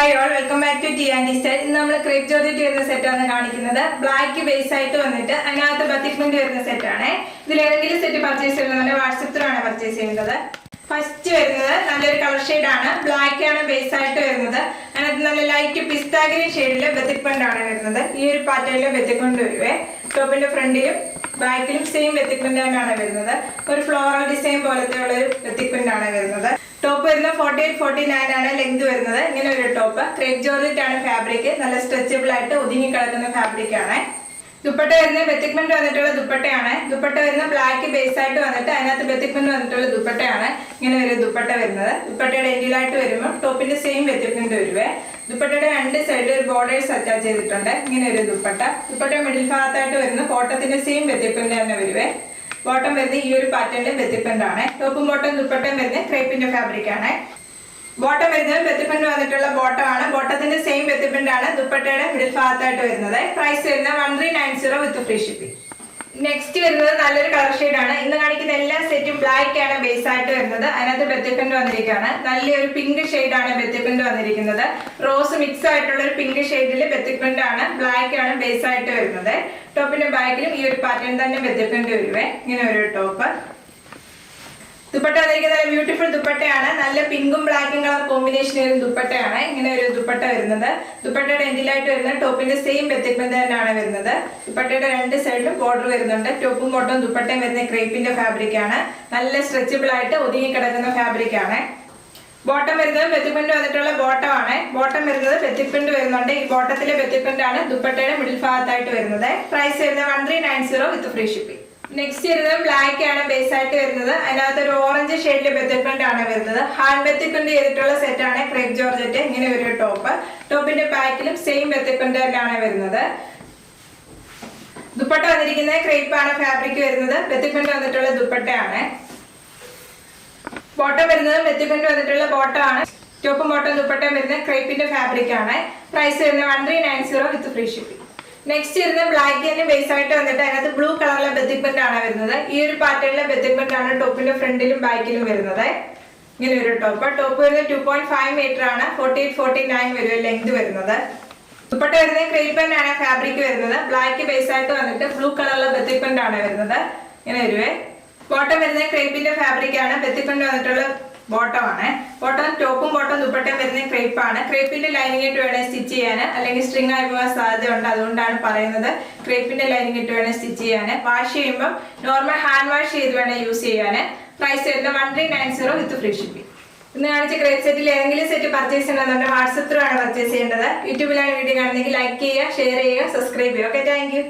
Hi all, welcome back to T and style. ഇന്ന് നമ്മൾ crepe georgette വരുന്ന സെറ്റാണ് കാണിക്കുന്നത്. ബ്ലാക്ക് ബേസ് ആയിട്ട് വന്നിട്ട് അതിനകത്ത് ബത്തിക്മെന്റ് വരുന്ന സെറ്റാണ്. ഇതിൽ ഏതെങ്കിലും സെറ്റ് പർച്ചേസ് ചെയ്യുന്നത് വാട്സപ്പ് ത്രൂ ആണ് പർച്ചേസ് ചെയ്യുന്നത്. ഫസ്റ്റ് വരുന്നത് നല്ലൊരു കളർ ഷെയ്ഡ് ആണ്. ബ്ലാക്ക് ആണ് ബേസ് ആയിട്ട് വരുന്നത്. അതിനകത്ത് നല്ല ലൈറ്റ് പിസ്ത ഗ്രീൻ ഷെയ്ഡില് ബത്തിക്മെന്റ് ആണ് വരുന്നത്. ഈ ഒരു പാറ്റേണില് ബത്തിക്മെന്റ് വരുവേ. ടോപ്പിന്റെ ഫ്രണ്ടിലും ബാക്കിലും സെയിം ബത്തിക്മെന്റ് തന്നെയാണ് വരുന്നത്. ഒരു ഫ്ലോറൽ ഡിസൈൻ പോലത്തെ ഉള്ള ഒരു ബത്തിക്മെന്റ് ആണ് വരുന്നത്. ടോപ്പ് വരുന്നത് 48-49 ആണ് ലെങ്ത് വരുന്നത്. ഇങ്ങനെ ഒരു ടോപ്പ് ക്രേപ്പ് ജോർജറ്റ് ആണ് ഫാബ്രിക്. നല്ല സ്ട്രെച്ചബിൾ ആയിട്ട് ഒതുങ്ങി കിടക്കുന്ന ഫാബ്രിക് ആണ്. ദുപ്പട്ട വരുന്നത് ബത്തിക്മെന്റ് വന്നിട്ടുള്ള ദുപ്പട്ടയാണ്. ദുപ്പട്ട വരുന്ന ബ്ലാക്ക് ബേസ് ആയിട്ട് വന്നിട്ട് അതിനകത്ത് ബത്തിക്മെന്റ് വന്നിട്ടുള്ള ദുപ്പട്ടയാണ്. ഇങ്ങനെ ഒരു ദുപ്പട്ട വരുന്നത്. ദുപ്പട്ടയുടെ എൻഡിലായിട്ട് വരുമ്പോൾ ടോപ്പിന്റെ സെയിം ബത്തിക്മെന്റ് വരുവേ. ദുപ്പട്ടയുടെ രണ്ട് സൈഡിൽ ഒരു ബോർഡേഴ്സ് അറ്റാച്ച് ചെയ്തിട്ടുണ്ട്. ഇങ്ങനെ ഒരു ദുപ്പട്ട. ദുപ്പട്ട മിഡിൽ ഭാഗത്തായിട്ട് വരുന്ന കോട്ടത്തിന്റെ സെയിം ബത്തിക്മെന്റ് തന്നെ വരുവേ. ബോട്ടം വരുന്നത് ഈ ഒരു പാറ്റേണിലെ ബത്തിക്മെന്റ് ആണ്. ടോപ്പും ബോട്ടം ദുപ്പട്ടയും വരുന്നത് ക്രേപ്പിന്റെ ഫാബ്രിക് ആണ്. ബോട്ടം വരുന്നത് ബത്തിക്മെന്റ് വന്നിട്ടുള്ള ബോട്ടം ആണ്. ബോട്ടത്തിന്റെ സെയിം ബത്തിക്മെന്റ് ആണ് ദുപ്പട്ടയുടെ മിഡിൽ ഭാഗത്തായിട്ട് വരുന്നത്. പ്രൈസ് വരുന്നത് 1390 വിത്ത് ഫ്രീ ഷിപ്പിംഗ്. നെക്സ്റ്റ് വരുന്നത് നല്ലൊരു കളർ ഷെയ്ഡ് ആണ്. ഇന്ന് കാണിക്കുന്ന എല്ലാ സെറ്റും ബ്ലാക്ക് ആണ് ബേസ് ആയിട്ട് വരുന്നത്. അതിനകത്ത് ബത്തിക്മെന്റ് വന്നിരിക്കുകയാണ്. നല്ലൊരു പിങ്ക് ഷെയ്ഡ് ആണ് ബത്തിക്മെന്റ് വന്നിരിക്കുന്നത്. റോസ് മിക്സ് ആയിട്ടുള്ള ഒരു പിങ്ക് ഷെയ്ഡിൽ ബത്തിക്മെന്റ് ആണ്. ബ്ലാക്ക് ആണ് ബേസ് ആയിട്ട് വരുന്നത്. ടോപ്പിന്റെ ബാക്കിലും ഈ ഒരു പാറ്റേൺ തന്നെ ബത്തിക്മെന്റ് വരുവേ. ഇങ്ങനെ ഒരു ടോപ്പ്. ദുപ്പട്ട വന്നിരിക്കുന്നത് നല്ല ബ്യൂട്ടിഫുൾ ദുപ്പട്ടയാണ്. നല്ല പിങ്കും ബ്ലാക്കും കളർ കോമ്പിനേഷൻ വരുന്ന ദുപ്പട്ടയാണ്. ഇങ്ങനെ ഒരു ദുപ്പട്ട വരുന്നത്. ദുപ്പട്ടയുടെ എൻഡിലായിട്ട് വരുന്നത് ടോപ്പിന്റെ സെയിം ബത്തിക്മെന്റ് തന്നെയാണ് വരുന്നത്. ദുപ്പട്ടയുടെ രണ്ട് സൈഡിലും ബോർഡർ വരുന്നുണ്ട്. ടോപ്പും ബോട്ടവും ദുപ്പട്ടയും വരുന്ന ക്രേപ്പിന്റെ ഫാബ്രിക് ആണ്. നല്ല സ്ട്രെച്ചബിൾ ആയിട്ട് ഒതുങ്ങി കിടക്കുന്ന ഫാബ്രിക് ആണ്. ബോട്ടം വരുന്നത് ബത്തിക്മെന്റ് വന്നിട്ടുള്ള ബോട്ടം ആണ്. ബോട്ടം വരുന്നത് ബത്തിക്മെന്റ് വരുന്നുണ്ട്. ഈ ബോട്ടത്തിലെ ബത്തിക്മെന്റ് ആണ് ദുപ്പട്ടയുടെ മിഡിൽ ഭാഗത്തായിട്ട് വരുന്നത്. പ്രൈസ് വരുന്നത് 1390 വിത്ത് ഫ്രീ ഷിപ്പിംഗ്. നെക്സ്റ്റ് വരുന്നത് ബ്ലാക്ക് ആണ് ബേസ് ആയിട്ട് വരുന്നത്. അതിനകത്ത് ഒരു ഓറഞ്ച് ഷെയ്ഡിലെ ബത്തിക്മെന്റ് ആണ് വരുന്നത്. ഹാൻഡ് ബത്തിക്മെന്റ് ചെയ്തിട്ടുള്ള സെറ്റ് ആണ് ക്രേപ്പ് ജോർജറ്റ്. ഇങ്ങനെ ഒരു ടോപ്പ്. ടോപ്പിന്റെ ബാക്കിലും സെയിം ബത്തിക്മെന്റ് തന്നെയാണ് വരുന്നത്. ദുപ്പട്ട വന്നിരിക്കുന്നത് ക്രേപ്പ് ആണ് ഫാബ്രിക് വരുന്നത്. ബത്തിക്മെന്റ് വന്നിട്ടുള്ള ദുപ്പട്ടയാണ്. ബോട്ടം വരുന്നത് ബത്തിക്മെന്റ് വന്നിട്ടുള്ള ബോട്ടം ആണ്. ടോപ്പും ബോട്ടം ദുപ്പട്ടയും വരുന്നത് ക്രേപ്പിന്റെ ഫാബ്രിക് ആണ്. പ്രൈസ് വരുന്നത് 1390 വിത്ത് ഫ്രീ ഷിപ്പിംഗ്. നെക്സ്റ്റ് വരുന്നത് ബ്ലാക്ക് തന്നെ ബേസ് ആയിട്ട് വന്നിട്ട് അതിനകത്ത് ബ്ലൂ കളറിലെ ബത്തിക്മെന്റ് ആണ് വരുന്നത്. ഈ ഒരു പാറ്റേണിലെ ബത്തിക്മെന്റ് ആണ് ടോപ്പിന്റെ ഫ്രണ്ടിലും ബാക്കിലും വരുന്നത്. ഇങ്ങനെ ഒരു ടോപ്പ്. ടോപ്പ് വരുന്നത് 2.5 മീറ്റർ ആണ്. 48-49 വരും ലെങ്ത് വരുന്നത്. ദുപ്പട്ട വരുന്നത് ക്രേപ്പ് തന്നെയാണ് ഫാബ്രിക് വരുന്നത്. ബ്ലാക്ക് ബേസ് ആയിട്ട് വന്നിട്ട് ബ്ലൂ കളറിലെ ബത്തിക്മെന്റ് ആണ് വരുന്നത്. ഇങ്ങനെ വരുവേ. ബോട്ടം വരുന്നത് ക്രേപ്പിന്റെ ഫാബ്രിക് ആണ്. ബത്തിക്മെന്റ് വന്നിട്ടുള്ള ബോട്ടം ആണ്. ബോട്ടം ടോപ്പും ബോട്ടം ദുപ്പട്ടയും വരുന്നത് ക്രേപ്പ് ആണ്. ക്രേപ്പിന്റെ ലൈനിങ് ഇട്ട് വേണേൽ സ്റ്റിച്ച് ചെയ്യാൻ, അല്ലെങ്കിൽ സ്ട്രിങ് ആയി പോകാൻ സാധ്യതയുണ്ട്. അതുകൊണ്ടാണ് പറയുന്നത് ക്രേപ്പിന്റെ ലൈനിങ് ഇട്ട് വേണേൽ സ്റ്റിച്ച് ചെയ്യാൻ. വാഷ് ചെയ്യുമ്പോൾ നോർമൽ ഹാൻഡ് വാഷ് ചെയ്ത് വേണേൽ യൂസ് ചെയ്യാൻ. പ്രൈസ് വരുന്നത് 1390 വിത്ത് ഫ്രീ ഷിപ്പിംഗ്. ഇന്ന് കാണിച്ച ക്രേപ്പ് സെറ്റിൽ ഏതെങ്കിലും സെറ്റ് പർച്ചേസ് ചെയ്യണമെന്നുണ്ടെങ്കിൽ വാട്സപ്പ് ത്രൂ ആണ് പർച്ചേസ് ചെയ്യേണ്ടത്. യൂട്യൂബിലാണ് വീഡിയോ കാണുന്നെങ്കിൽ ലൈക്ക് ചെയ്യുക, ഷെയർ ചെയ്യുക, സബ്സ്ക്രൈബ് ചെയ്യുക. Okay, thank you.